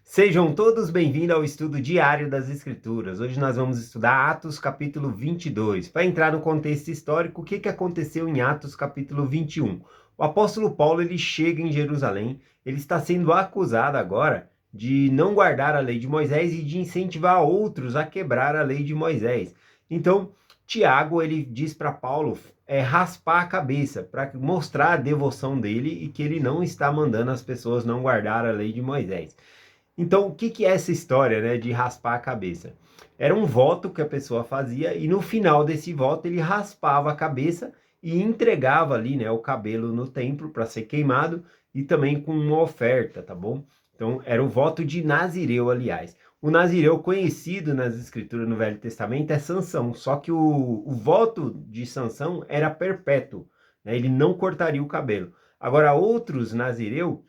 Sejam todos bem-vindos ao estudo diário das Escrituras. Hoje nós vamos estudar Atos capítulo 22. Para entrar no contexto histórico, o que aconteceu em Atos capítulo 21? O apóstolo Paulo ele chega em Jerusalém, ele está sendo acusado agora de não guardar a lei de Moisés e de incentivar outros a quebrar a lei de Moisés. Então, Tiago ele diz para Paulo raspar a cabeça para mostrar a devoção dele e que ele não está mandando as pessoas não guardar a lei de Moisés. Então, o que é essa história, né, de raspar a cabeça? Era um voto que a pessoa fazia e no final desse voto ele raspava a cabeça e entregava ali, né, o cabelo no templo para ser queimado e também com uma oferta, tá bom? Então, era o voto de Nazireu, aliás. O Nazireu conhecido nas escrituras no Velho Testamento é Sansão, só que o voto de Sansão era perpétuo, né? Ele não cortaria o cabelo. Agora, outros Nazireu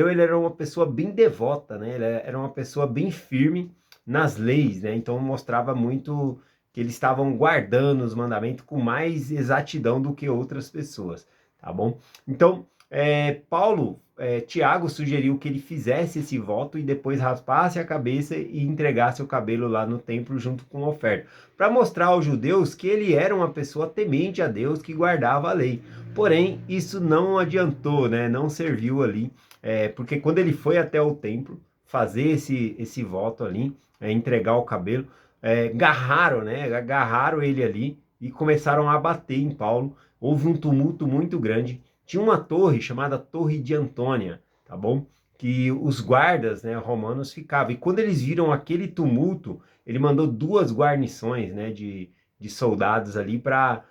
ele era uma pessoa bem devota, né? Ele era uma pessoa bem firme nas leis, né? Então mostrava muito que eles estavam guardando os mandamentos com mais exatidão do que outras pessoas, tá bom? Então, Tiago sugeriu que ele fizesse esse voto e depois raspasse a cabeça e entregasse o cabelo lá no templo junto com a oferta, para mostrar aos judeus que ele era uma pessoa temente a Deus que guardava a lei. Porém, isso não adiantou, né? Não serviu ali porque quando ele foi até o templo fazer esse voto ali, entregar o cabelo, agarraram, né? Agarraram ele ali e começaram a bater em Paulo. Houve um tumulto muito grande. Tinha uma torre chamada Torre de Antônia, tá bom? Que os guardas, né, romanos ficavam. E quando eles viram aquele tumulto, ele mandou duas guarnições, né, de soldados ali para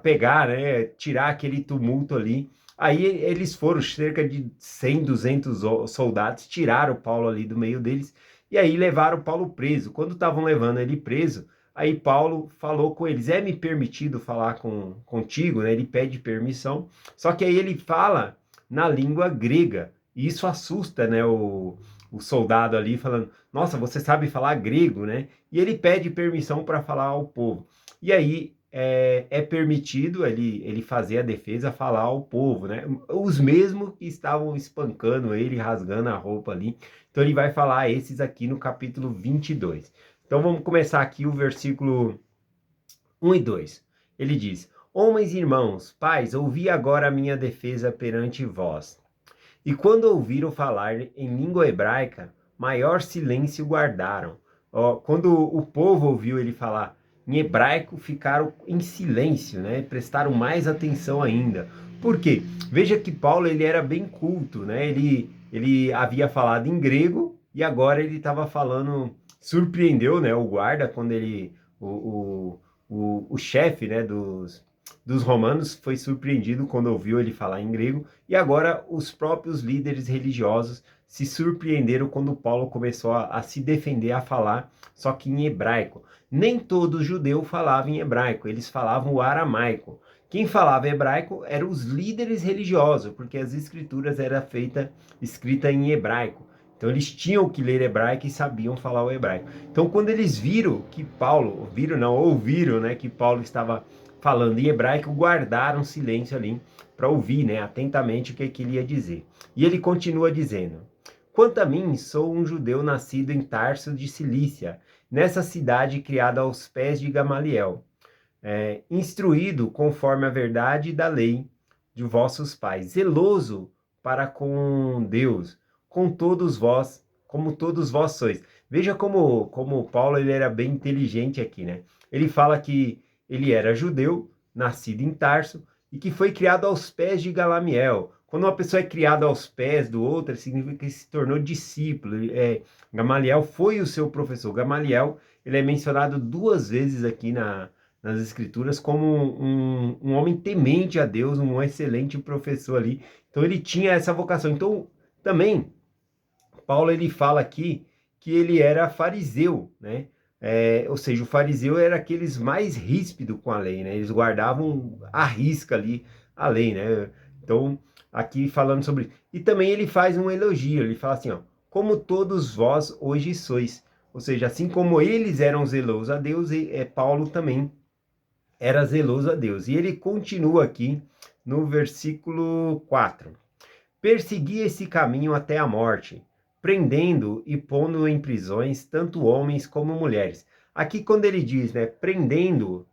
pegar, né, tirar aquele tumulto ali. Aí eles foram, cerca de 100, 200 soldados, tiraram Paulo ali do meio deles e aí levaram Paulo preso. Quando estavam levando ele preso, aí Paulo falou com eles, me permitido falar contigo, né? Ele pede permissão, só que aí ele fala na língua grega, e isso assusta, né, o soldado ali, falando, nossa, você sabe falar grego, né? E ele pede permissão para falar ao povo. E aí é permitido ele fazer a defesa, falar ao povo, né? Os mesmos que estavam espancando ele, rasgando a roupa ali. Então ele vai falar esses aqui no capítulo 22. Então vamos começar aqui o versículo 1 e 2. Ele diz: Homens e irmãos, pais, ouvi agora a minha defesa perante vós. E quando ouviram falar em língua hebraica, maior silêncio guardaram. Quando o povo ouviu ele falar em hebraico, ficaram em silêncio, né? Prestaram mais atenção ainda. Por quê? Veja que Paulo ele era bem culto, né? Ele havia falado em grego e agora ele estava falando, surpreendeu, né? O guarda quando o chefe, né? Dos romanos foi surpreendido quando ouviu ele falar em grego, e agora os próprios líderes religiosos se surpreenderam quando Paulo começou a se defender, a falar, só que em hebraico. Nem todo judeu falava em hebraico, eles falavam o aramaico. Quem falava hebraico eram os líderes religiosos, porque as escrituras eram escritas em hebraico. Então eles tinham que ler hebraico e sabiam falar o hebraico. Então quando eles viram que Paulo, ouviram, né, que Paulo estava falando em hebraico, guardaram silêncio ali para ouvir, né, atentamente o que ele ia dizer. E ele continua dizendo: Quanto a mim, sou um judeu nascido em Tarso de Cilícia, nessa cidade criada aos pés de Gamaliel, instruído conforme a verdade da lei de vossos pais, zeloso para com Deus, com todos vós, como todos vós sois. Veja como Paulo ele era bem inteligente aqui, né? Ele fala que ele era judeu, nascido em Tarso, e que foi criado aos pés de Gamaliel. Quando uma pessoa é criada aos pés do outro, significa que se tornou discípulo. Gamaliel foi o seu professor. Gamaliel, ele é mencionado duas vezes aqui nas escrituras como um homem temente a Deus, um excelente professor ali. Então ele tinha essa vocação. Então também Paulo ele fala aqui que ele era fariseu, né? Ou seja, o fariseu era aqueles mais ríspidos com a lei, né? Eles guardavam à risca ali a lei, né? Então, aqui falando sobre... E também ele faz um elogio, ele fala assim, ó, como todos vós hoje sois. Ou seja, assim como eles eram zelosos a Deus, Paulo também era zeloso a Deus. E ele continua aqui no versículo 4. Persegui esse caminho até a morte, prendendo e pondo em prisões tanto homens como mulheres. Aqui quando ele diz, né, prendendo,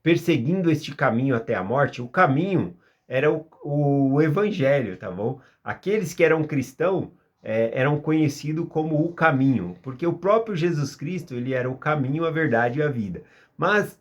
perseguindo este caminho até a morte, o caminho era o evangelho, tá bom? Aqueles que eram cristãos eram conhecidos como o caminho, porque o próprio Jesus Cristo, ele era o caminho, a verdade e a vida. Mas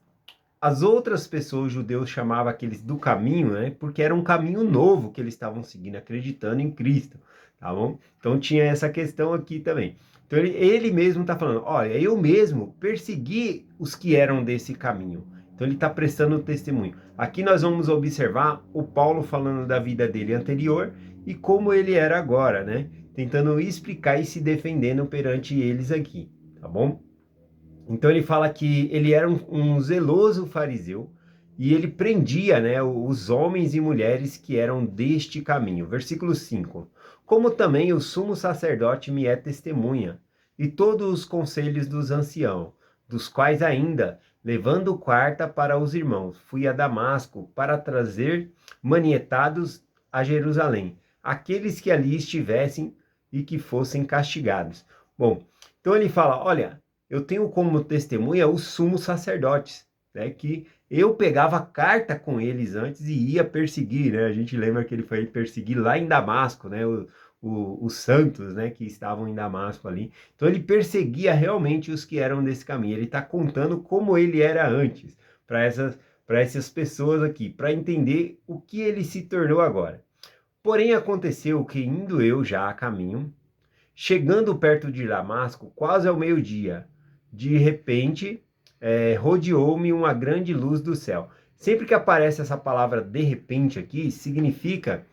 as outras pessoas, judeus, chamavam aqueles do caminho, né? Porque era um caminho novo que eles estavam seguindo, acreditando em Cristo, tá bom? Então tinha essa questão aqui também. Então ele mesmo está falando, olha, eu mesmo persegui os que eram desse caminho. Então ele está prestando testemunho. Aqui nós vamos observar o Paulo falando da vida dele anterior e como ele era agora, né? Tentando explicar e se defendendo perante eles aqui, tá bom? Então ele fala que ele era um zeloso fariseu e ele prendia, né, os homens e mulheres que eram deste caminho. Versículo 5. Como também o sumo sacerdote me é testemunha, e todos os conselhos dos anciãos, dos quais ainda, levando carta para os irmãos, fui a Damasco para trazer manietados a Jerusalém, aqueles que ali estivessem e que fossem castigados. Bom, então ele fala, olha, eu tenho como testemunha os sumos sacerdotes, né, que eu pegava carta com eles antes e ia perseguir, né? A gente lembra que ele foi perseguir lá em Damasco, né? Os santos, né, que estavam em Damasco ali. Então ele perseguia realmente os que eram desse caminho. Ele está contando como ele era antes para essas pessoas aqui, para entender o que ele se tornou agora. Porém aconteceu que indo eu já a caminho, chegando perto de Damasco, quase ao meio-dia, de repente, rodeou-me uma grande luz do céu. Sempre que aparece essa palavra de repente aqui, significa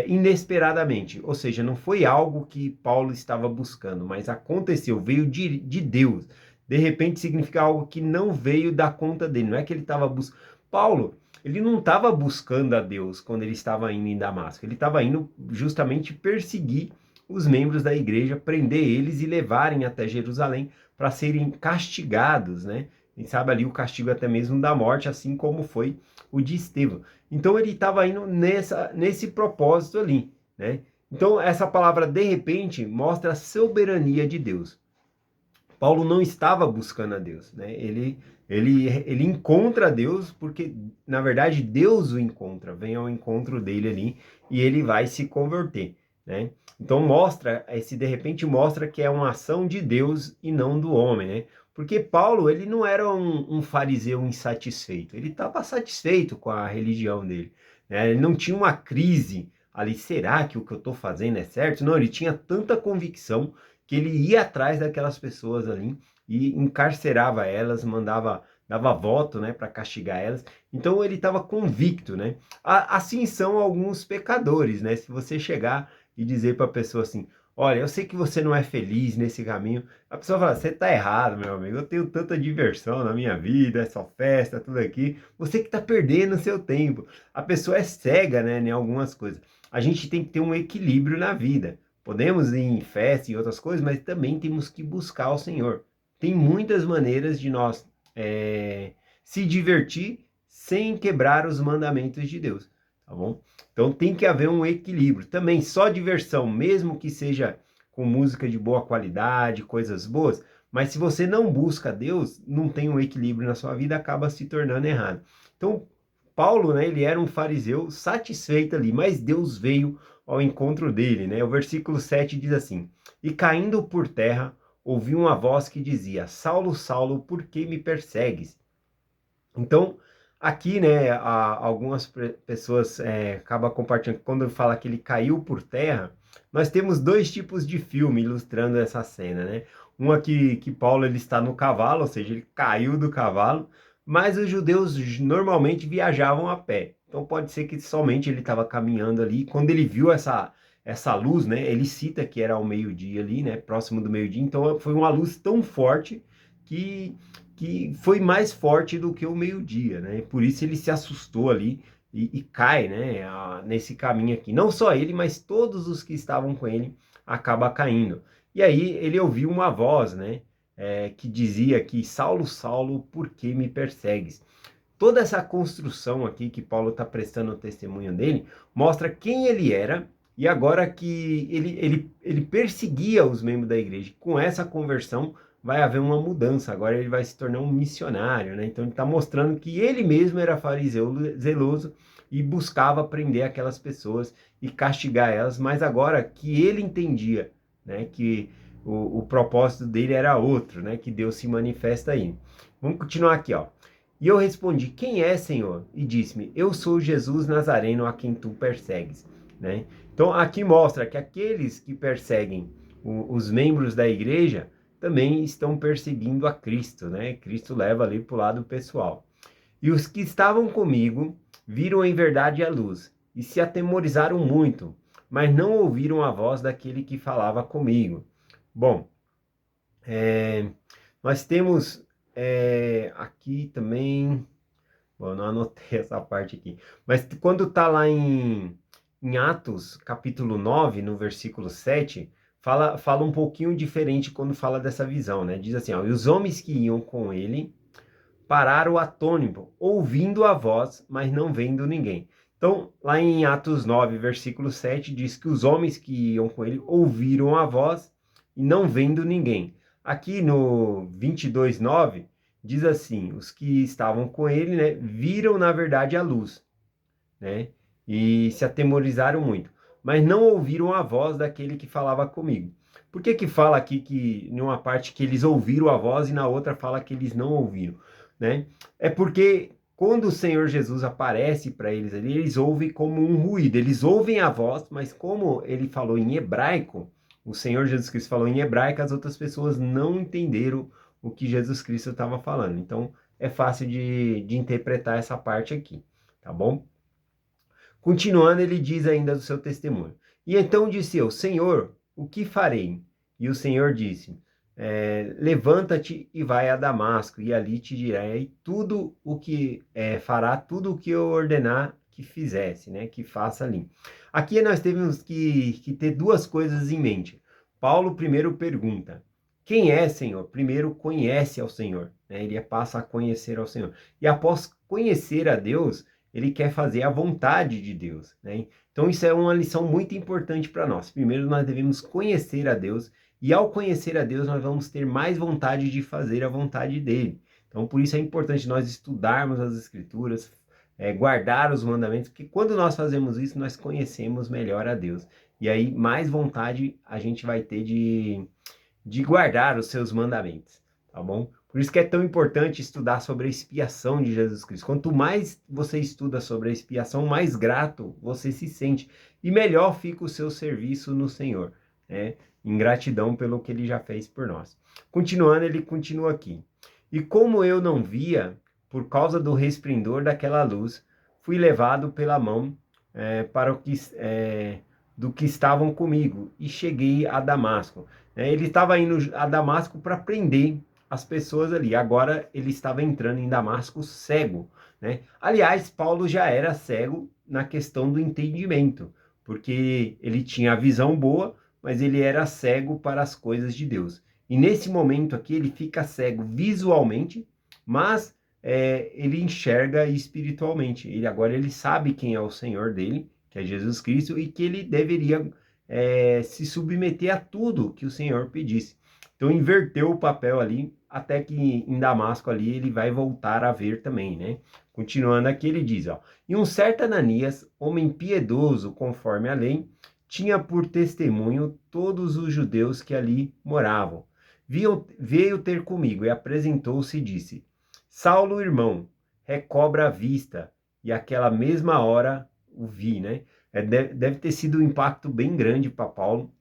inesperadamente. Ou seja, não foi algo que Paulo estava buscando, mas aconteceu, veio de Deus. De repente significa algo que não veio da conta dele. Não é que ele estava buscando. Paulo, ele não estava buscando a Deus quando ele estava indo em Damasco. Ele estava indo justamente perseguir os membros da igreja, prender eles e levarem até Jerusalém para serem castigados, né? Quem sabe ali o castigo até mesmo da morte, assim como foi o de Estevão. Então ele estava indo nesse propósito ali, né? Então essa palavra de repente mostra a soberania de Deus. Paulo não estava buscando a Deus, né? Ele encontra Deus porque, na verdade, Deus o encontra, vem ao encontro dele ali e ele vai se converter, né? Então mostra, esse de repente mostra que é uma ação de Deus e não do homem, né? Porque Paulo, ele não era um fariseu insatisfeito, ele estava satisfeito com a religião dele, né? Ele não tinha uma crise ali, será que o que eu estou fazendo é certo? Não, ele tinha tanta convicção que ele ia atrás daquelas pessoas ali e encarcerava elas, dava voto, né, para castigar elas. Então ele estava convicto, né? Assim são alguns pecadores, né? Se você chegar e dizer para a pessoa assim, olha, eu sei que você não é feliz nesse caminho, a pessoa fala, você está errado, meu amigo, eu tenho tanta diversão na minha vida, é só festa, tudo aqui, você que está perdendo o seu tempo. A pessoa é cega, né, em algumas coisas. A gente tem que ter um equilíbrio na vida. Podemos ir em festa e outras coisas, mas também temos que buscar o Senhor. Tem muitas maneiras de nós se divertir sem quebrar os mandamentos de Deus, tá bom? Então tem que haver um equilíbrio. Também só diversão, mesmo que seja com música de boa qualidade, coisas boas, mas se você não busca Deus, não tem um equilíbrio na sua vida, acaba se tornando errado. Então, Paulo, né, ele era um fariseu satisfeito ali, mas Deus veio ao encontro dele, né? O versículo 7 diz assim: E caindo por terra, ouvi uma voz que dizia: Saulo, Saulo, por que me persegues? Então, aqui, né, algumas pessoas acabam compartilhando, quando fala que ele caiu por terra, nós temos dois tipos de filme ilustrando essa cena, né? Um aqui que Paulo ele está no cavalo, ou seja, ele caiu do cavalo, mas os judeus normalmente viajavam a pé. Então pode ser que somente ele estava caminhando ali, quando ele viu essa luz, né? Ele cita que era ao meio-dia ali, né? Próximo do meio-dia, então foi uma luz tão forte que foi mais forte do que o meio-dia, né? Por isso ele se assustou ali e cai, né? Nesse caminho aqui. Não só ele, mas todos os que estavam com ele acaba caindo. E aí ele ouviu uma voz, né? Que dizia que Saulo, Saulo, por que me persegues? Toda essa construção aqui que Paulo está prestando o testemunho dele mostra quem ele era e agora que ele perseguia os membros da igreja. Com essa conversão vai haver uma mudança, agora ele vai se tornar um missionário, né? Então ele está mostrando que ele mesmo era fariseu zeloso e buscava prender aquelas pessoas e castigar elas, mas agora que ele entendia, né, que o propósito dele era outro, né, que Deus se manifesta aí. Vamos continuar aqui, ó. E eu respondi, quem é, Senhor? E disse-me, eu sou Jesus Nazareno a quem tu persegues, né? Então aqui mostra que aqueles que perseguem os membros da igreja também estão perseguindo a Cristo, né? Cristo leva ali para o lado pessoal. E os que estavam comigo viram em verdade a luz e se atemorizaram muito, mas não ouviram a voz daquele que falava comigo. Bom, nós temos aqui também. Bom, eu não anotei essa parte aqui. Mas quando está lá em Atos, capítulo 9, no versículo 7, fala um pouquinho diferente quando fala dessa visão, né? Diz assim, ó, e os homens que iam com ele pararam atônitos, ouvindo a voz, mas não vendo ninguém. Então, lá em Atos 9, versículo 7, diz que os homens que iam com ele ouviram a voz e não vendo ninguém. Aqui no 22, 9, diz assim, os que estavam com ele, né, viram na verdade a luz, né, e se atemorizaram muito, mas não ouviram a voz daquele que falava comigo. Por que fala aqui que, em uma parte, que eles ouviram a voz e na outra fala que eles não ouviram, né? É porque quando o Senhor Jesus aparece para eles ali, eles ouvem como um ruído, eles ouvem a voz, mas como ele falou em hebraico, o Senhor Jesus Cristo falou em hebraico, as outras pessoas não entenderam o que Jesus Cristo estava falando. Então, é fácil de interpretar essa parte aqui, tá bom? Continuando, ele diz ainda do seu testemunho. E então disse eu, Senhor, o que farei? E o Senhor disse, levanta-te e vai a Damasco, e ali te direi tudo o que fará, tudo o que eu ordenar que fizesse, né? Que faça ali. Aqui nós temos que ter duas coisas em mente. Paulo primeiro pergunta, quem é, Senhor? Primeiro conhece ao Senhor, né? Ele passa a conhecer ao Senhor. E após conhecer a Deus, ele quer fazer a vontade de Deus, né? Então isso é uma lição muito importante para nós. Primeiro nós devemos conhecer a Deus e ao conhecer a Deus nós vamos ter mais vontade de fazer a vontade dele. Então por isso é importante nós estudarmos as Escrituras, guardar os mandamentos, porque quando nós fazemos isso nós conhecemos melhor a Deus. E aí mais vontade a gente vai ter de guardar os seus mandamentos, tá bom? Por isso que é tão importante estudar sobre a expiação de Jesus Cristo. Quanto mais você estuda sobre a expiação, mais grato você se sente e melhor fica o seu serviço no Senhor, né? Em gratidão pelo que ele já fez por nós. Continuando, ele continua aqui. E como eu não via, por causa do resplendor daquela luz, fui levado pela mão para do que estavam comigo e cheguei a Damasco. Ele estava indo a Damasco para prender as pessoas ali. Agora ele estava entrando em Damasco cego, né? Aliás, Paulo já era cego na questão do entendimento, porque ele tinha a visão boa, mas ele era cego para as coisas de Deus. E nesse momento aqui ele fica cego visualmente, mas ele enxerga espiritualmente. Agora ele sabe quem é o Senhor dele, que é Jesus Cristo, e que ele deveria se submeter a tudo que o Senhor pedisse. Então inverteu o papel ali, até que em Damasco ali ele vai voltar a ver também, né? Continuando aqui ele diz, ó, e um certo Ananias, homem piedoso conforme a lei, tinha por testemunho todos os judeus que ali moravam. Veio ter comigo e apresentou-se e disse, Saulo, irmão, recobra a vista. E aquela mesma hora o vi, né? Deve ter sido um impacto bem grande para Paulo,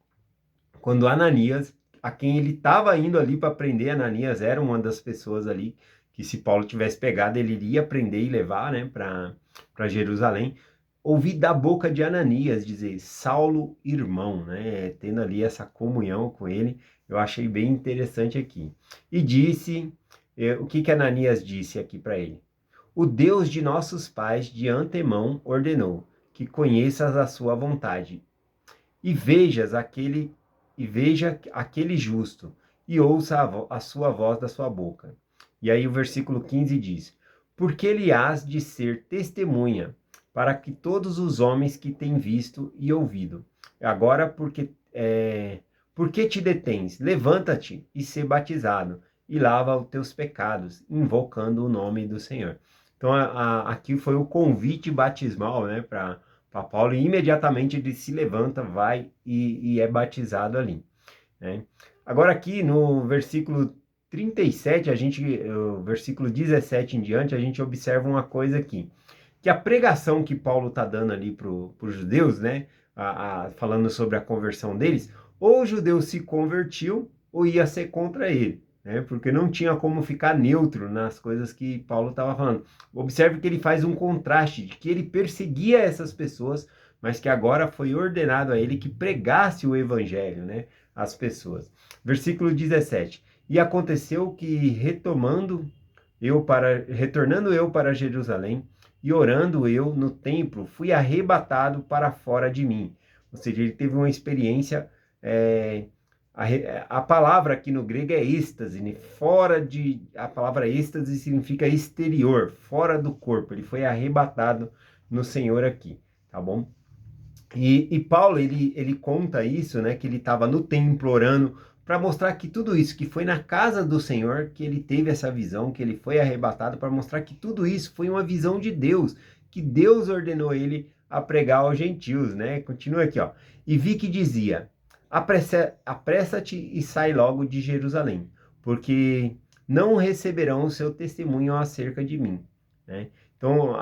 quando Ananias, a quem ele estava indo ali para prender, Ananias era uma das pessoas ali que se Paulo tivesse pegado, ele iria prender e levar, né, para Jerusalém. Ouvi da boca de Ananias dizer, Saulo, irmão, né, tendo ali essa comunhão com ele, eu achei bem interessante aqui. E disse, o que Ananias disse aqui para ele? O Deus de nossos pais de antemão ordenou que conheças a sua vontade e veja aquele justo e ouça a sua voz da sua boca. E aí o versículo 15 diz, porque ele hás de ser testemunha para que todos os homens que têm visto e ouvido. Agora, por que te detens? Levanta-te e sê batizado, e lava os teus pecados, invocando o nome do Senhor. Então, aqui foi o convite batismal, né, para Paulo, e imediatamente ele se levanta, vai e é batizado ali, né? Agora, aqui no versículo 37, o versículo 17 em diante, a gente observa uma coisa aqui, que a pregação que Paulo está dando ali para os judeus, né, falando sobre a conversão deles, ou o judeu se convertiu ou ia ser contra ele, né, porque não tinha como ficar neutro nas coisas que Paulo estava falando. Observe que ele faz um contraste de que ele perseguia essas pessoas, mas que agora foi ordenado a ele que pregasse o evangelho, né, às pessoas. Versículo 17. E aconteceu que retornando eu para Jerusalém, e orando eu no templo, fui arrebatado para fora de mim. Ou seja, ele teve uma experiência. é, a palavra aqui no grego é êxtase, né? A palavra êxtase significa exterior, fora do corpo. Ele foi arrebatado no Senhor aqui, tá bom? E Paulo, ele conta isso, né, que ele estava no templo orando, para mostrar que tudo isso, que foi na casa do Senhor, que ele teve essa visão, que ele foi arrebatado, para mostrar que tudo isso foi uma visão de Deus, que Deus ordenou ele a pregar aos gentios, né? Continua aqui, ó. E vi que dizia, apressa-te e sai logo de Jerusalém, porque não receberão o seu testemunho acerca de mim, né? Então,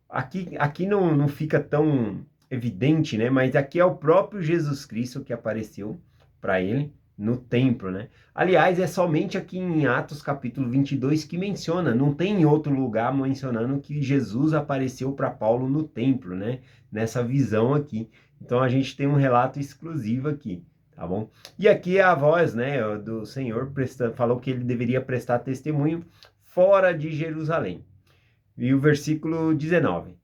aqui não fica tão evidente, né? Mas aqui é o próprio Jesus Cristo que apareceu para ele no templo, né? Aliás, é somente aqui em Atos capítulo 22 que menciona, não tem em outro lugar mencionando que Jesus apareceu para Paulo no templo, né? Nessa visão aqui. Então a gente tem um relato exclusivo aqui, tá bom? E aqui é a voz, né, do Senhor falou que ele deveria prestar testemunho fora de Jerusalém. E o versículo 19.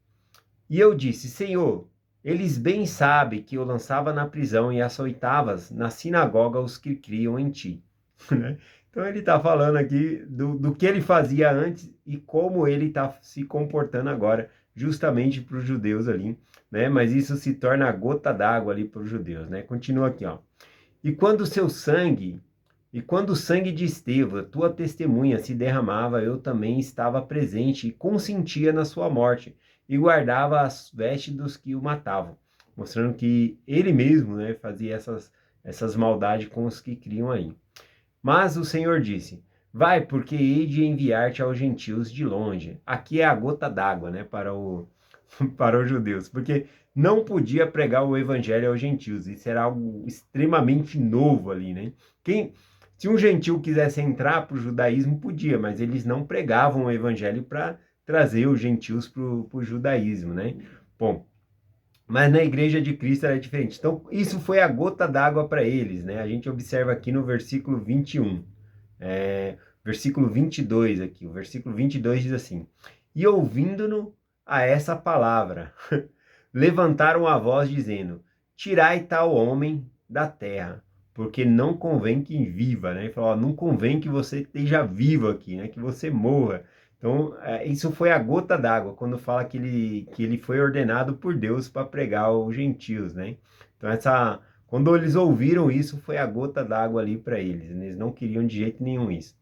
E eu disse, Senhor, eles bem sabem que eu lançava na prisão e açoitavas na sinagoga os que criam em ti. Né? Então ele está falando aqui do que ele fazia antes e como ele está se comportando agora, justamente para os judeus ali, né? Mas isso se torna a gota d'água ali para os judeus, né? Continua aqui, ó. E quando o seu sangue, e quando o sangue de Estevão, tua testemunha, se derramava, eu também estava presente e consentia na sua morte, e guardava as vestes dos que o matavam, mostrando que ele mesmo, né, fazia essas maldades com os que criam aí. Mas o Senhor disse, vai, porque hei de enviar-te aos gentios de longe. Aqui é a gota d'água, né, para os judeus, porque não podia pregar o evangelho aos gentios, isso era algo extremamente novo ali, né? Se um gentil quisesse entrar para o judaísmo, podia, mas eles não pregavam o evangelho para trazer os gentios para o judaísmo, né? Bom, mas na igreja de Cristo era diferente. Então, isso foi a gota d'água para eles, né? A gente observa aqui no versículo 21. Versículo 22 aqui. O versículo 22 diz assim: E ouvindo-no a essa palavra, levantaram a voz dizendo, tirai tal homem da terra, porque não convém que viva, né? Ele falou, ó, não convém que você esteja vivo aqui, né? Que você morra. Então, isso foi a gota d'água, quando fala que ele foi ordenado por Deus para pregar aos gentios, né? Então, quando eles ouviram isso, foi a gota d'água ali para eles. Eles não queriam de jeito nenhum isso.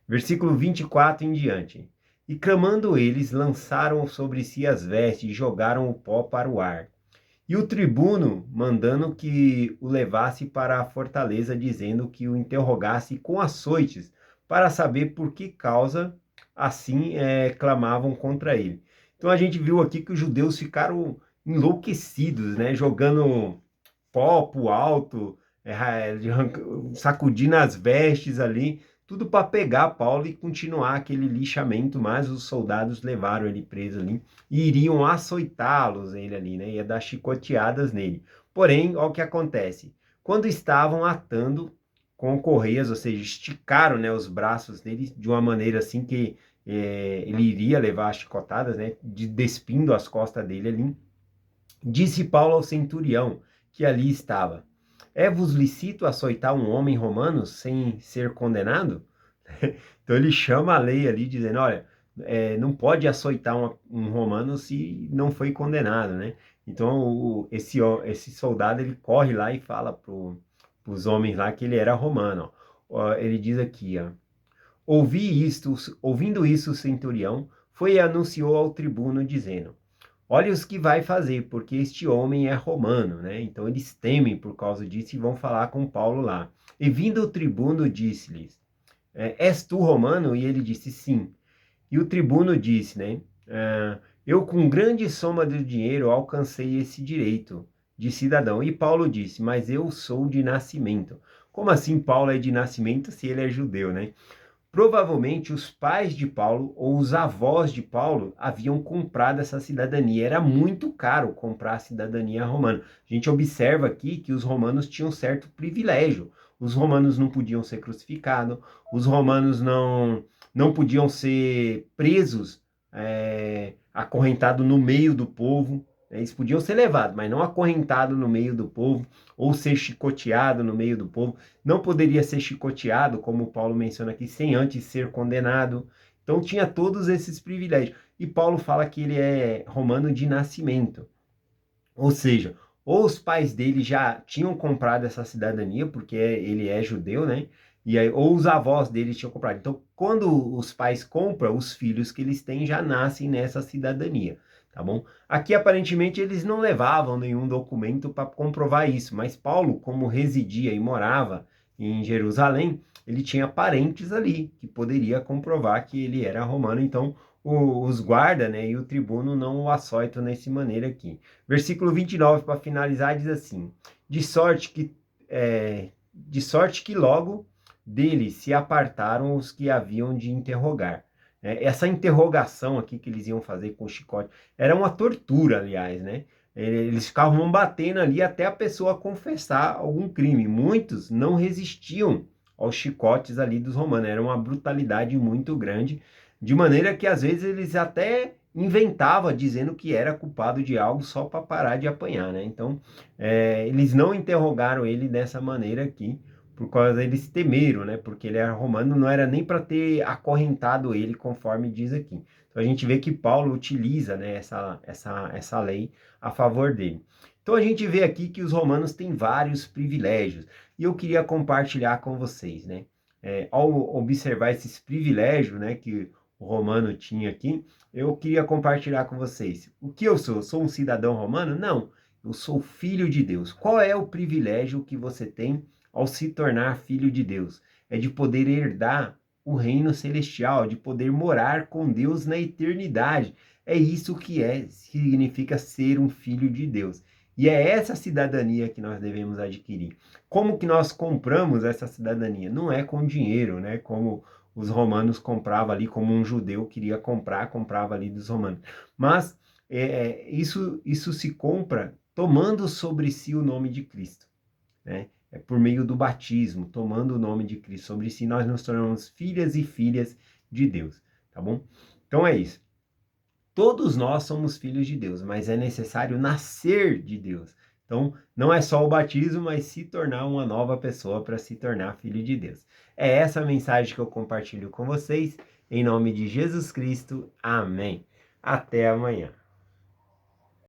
Versículo 24 em diante. E clamando eles, lançaram sobre si as vestes e jogaram o pó para o ar. E o tribuno, mandando que o levasse para a fortaleza, dizendo que o interrogasse com açoites, para saber por que causa assim clamavam contra ele. Então a gente viu aqui que os judeus ficaram enlouquecidos, né? Jogando pó pro alto, sacudindo as vestes ali, tudo para pegar Paulo e continuar aquele lixamento, mas os soldados levaram ele preso ali e iriam açoitá-los ele ali, né? Ia dar chicoteadas nele. Porém, olha o que acontece. Quando estavam atando com correias, ou seja, esticaram, né, os braços dele de uma maneira assim que ele iria levar as chicotadas, né, despindo as costas dele ali. Disse Paulo ao centurião que ali estava: é-vos lícito açoitar um homem romano sem ser condenado? Então ele chama a lei ali, dizendo: olha, não pode açoitar um romano se não foi condenado, né? Então, esse soldado, ele corre lá e fala para os homens lá que ele era romano. Ó. Ele diz aqui, ó, ouvindo isso, o centurião foi e anunciou ao tribuno, dizendo: olha os que vai fazer, porque este homem é romano, né? Então eles temem por causa disso e vão falar com Paulo lá. E vindo o tribuno, disse-lhes: és tu romano? E ele disse: sim. E o tribuno disse, né? Eu com grande soma de dinheiro alcancei esse direito de cidadão. E Paulo disse: mas eu sou de nascimento. Como assim Paulo é de nascimento se ele é judeu, né? Provavelmente os pais de Paulo ou os avós de Paulo haviam comprado essa cidadania. Era muito caro comprar a cidadania romana. A gente observa aqui que os romanos tinham certo privilégio. Os romanos não podiam ser crucificados, os romanos não podiam ser presos, acorrentados no meio do povo. Eles podiam ser levados, mas não acorrentados no meio do povo, ou ser chicoteado no meio do povo. Não poderia ser chicoteado, como Paulo menciona aqui, sem antes ser condenado. Então tinha todos esses privilégios. E Paulo fala que ele é romano de nascimento. Ou seja, ou os pais dele já tinham comprado essa cidadania, porque ele é judeu, né? E aí, ou os avós dele tinham comprado. Então, quando os pais compram, os filhos que eles têm já nascem nessa cidadania, tá bom? Aqui, aparentemente, eles não levavam nenhum documento para comprovar isso, mas Paulo, como residia e morava em Jerusalém, ele tinha parentes ali que poderia comprovar que ele era romano. Então, os guarda, né, e o tribuno não o açoitam nessa maneira aqui. Versículo 29, para finalizar, diz assim: de sorte que logo dele se apartaram os que haviam de interrogar. Essa interrogação aqui que eles iam fazer com o chicote era uma tortura, aliás, né? Eles ficavam batendo ali até a pessoa confessar algum crime. Muitos não resistiam aos chicotes ali dos romanos. Era uma brutalidade muito grande, de maneira que às vezes eles até inventava dizendo que era culpado de algo só para parar de apanhar, né? Então, eles não interrogaram ele dessa maneira aqui, por causa eles temeram, né? Porque ele era romano, não era nem para ter acorrentado ele, conforme diz aqui. Então a gente vê que Paulo utiliza, né, essa lei a favor dele. Então a gente vê aqui que os romanos têm vários privilégios, e eu queria compartilhar com vocês, né? Ao observar esses privilégios, né, que o romano tinha aqui, eu queria compartilhar com vocês. O que eu sou? Sou um cidadão romano? Não, eu sou filho de Deus. Qual é o privilégio que você tem ao se tornar filho de Deus? É de poder herdar o reino celestial, de poder morar com Deus na eternidade. É isso que significa ser um filho de Deus. E é essa cidadania que nós devemos adquirir. Como que nós compramos essa cidadania? Não é com dinheiro, né? Como os romanos compravam ali, como um judeu queria comprar, comprava ali dos romanos. Mas isso se compra tomando sobre si o nome de Cristo, né? É por meio do batismo, tomando o nome de Cristo sobre si, nós nos tornamos filhas e filhas de Deus, tá bom? Então é isso. Todos nós somos filhos de Deus, mas é necessário nascer de Deus. Então, não é só o batismo, mas se tornar uma nova pessoa para se tornar filho de Deus. É essa a mensagem que eu compartilho com vocês. Em nome de Jesus Cristo. Amém. Até amanhã.